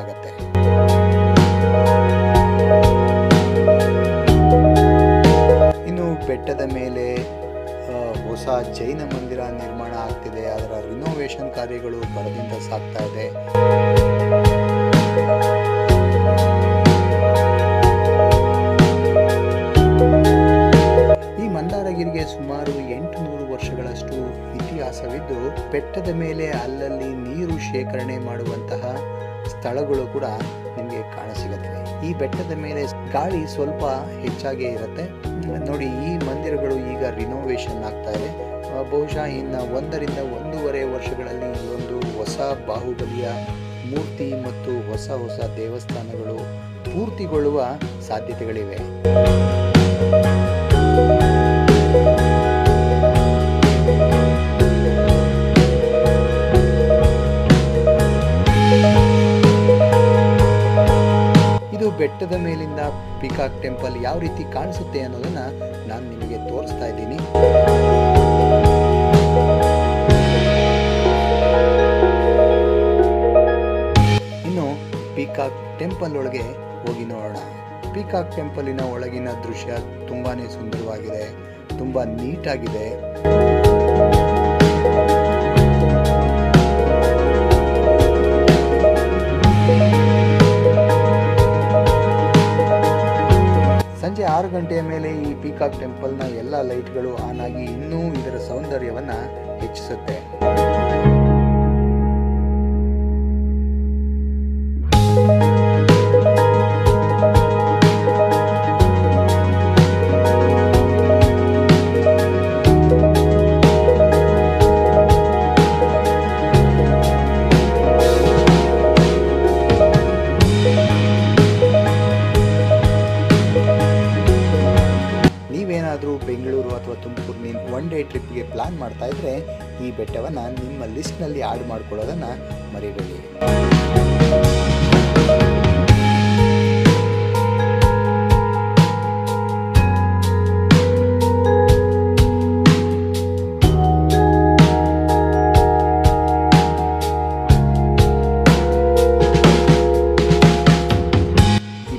ಆಗುತ್ತೆ. ಇನ್ನು ಬೆಟ್ಟದ ಮೇಲೆ ಹೊಸ ಜೈನ ಮಂದಿರ ನಿರ್ಮಾಣ ಆಗ್ತಿದೆ. ಅದರ ರಿನೋವೇಷನ್ ಕಾರ್ಯಗಳು ಭರದಿಂದ ಸಾಗ್ತಾ ಇದೆ. ಈ ಮಂದಾರಗಿರಿಗೆ ಸುಮಾರು 800 ವರ್ಷಗಳಷ್ಟು ಇತಿಹಾಸವಿದ್ದು, ಬೆಟ್ಟದ ಮೇಲೆ ಅಲ್ಲಲ್ಲಿ ನೀರು ಶೇಖರಣೆ ಮಾಡುವಂತಹ ಸ್ಥಳಗಳು ಕೂಡ ನಿಮಗೆ ಕಾಣಸಿಗುತ್ತವೆ. ಈ ಬೆಟ್ಟದ ಮೇಲೆ ಗಾಳಿ ಸ್ವಲ್ಪ ಹೆಚ್ಚಾಗೇ ಇರುತ್ತೆ ನೋಡಿ. ಈ ಮಂದಿರಗಳು ಈಗ ರಿನೋವೇಷನ್ ಆಗ್ತಾ ಇದೆ. ಬಹುಶಃ ಇನ್ನು 1 ರಿಂದ 1.5 ವರ್ಷಗಳಲ್ಲಿ ಒಂದು ಹೊಸ ಬಾಹುಬಲಿಯ ಮೂರ್ತಿ ಮತ್ತು ಹೊಸ ದೇವಸ್ಥಾನಗಳು ಪೂರ್ತಿಗೊಳ್ಳುವ ಸಾಧ್ಯತೆಗಳಿವೆ. ಇದು ಬೆಟ್ಟದ ಮೇಲಿಂದ ಪಿಕಾಕ್ ಟೆಂಪಲ್ ಯಾವ ರೀತಿ ಕಾಣಿಸುತ್ತೆ ಅನ್ನೋದನ್ನ ನಾನು ನಿಮಗೆ ತೋರಿಸ್ತಾ ಇದ್ದೀನಿ. ಇನ್ನು ಪಿಕಾಕ್ ಟೆಂಪಲ್ ಒಳಗೆ ಹೋಗಿ ನೋಡೋಣ. ಪಿಕಾಕ್ ಟೆಂಪಲಿನ ಒಳಗಿನ ದೃಶ್ಯ ತುಂಬಾನೇ ಸುಂದರವಾಗಿದೆ, ತುಂಬಾ ನೀಟಾಗಿದೆ. ಸಂಜೆ 6 ಗಂಟೆಯ ಮೇಲೆ ಈ ಪಿಕಾಕ್ ಟೆಂಪಲ್ನ ಎಲ್ಲ ಲೈಟ್ಗಳು ಆನ್ ಆಗಿ ಇನ್ನೂ ಇದರ ಸೌಂದರ್ಯವನ್ನ ಹೆಚ್ಚಿಸುತ್ತೆ. ನೀವೇನಾದರೂ ಬೆಂಗಳೂರು ಅಥವಾ ತುಮಕೂರಿನ 1 ಡೇ ಟ್ರಿಪ್ಗೆ ಪ್ಲಾನ್ ಮಾಡ್ತಾ ಇದ್ರೆ ಈ ಬೆಟ್ಟವನ್ನು ನಿಮ್ಮ ಲಿಸ್ಟ್ನಲ್ಲಿ ಆಡ್ ಮಾಡ್ಕೊಳ್ಳೋದನ್ನು ಮರಿಬೇಡಿ.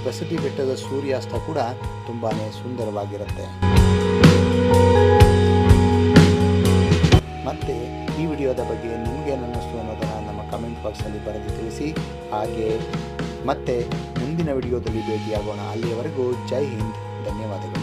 ಬಸದಿ ಬೆಟ್ಟದ ಸೂರ್ಯಾಸ್ತ ಕೂಡ ತುಂಬಾನೇ ಸುಂದರವಾಗಿರುತ್ತೆ. ಮತ್ತೆ ಈ ವಿಡಿಯೋದ ಬಗ್ಗೆ ನಿಮಗೇನು ಅನ್ನಿಸ್ತು ಅನ್ನೋದನ್ನು ನಮ್ಮ ಕಮೆಂಟ್ ಬಾಕ್ಸಲ್ಲಿ ಬರೆದು ತಿಳಿಸಿ. ಹಾಗೆ ಮತ್ತೆ ಮುಂದಿನ ವಿಡಿಯೋದಲ್ಲಿ ಭೇಟಿಯಾಗೋಣ. ಅಲ್ಲಿಯವರೆಗೂ ಜೈ ಹಿಂದ್, ಧನ್ಯವಾದಗಳು.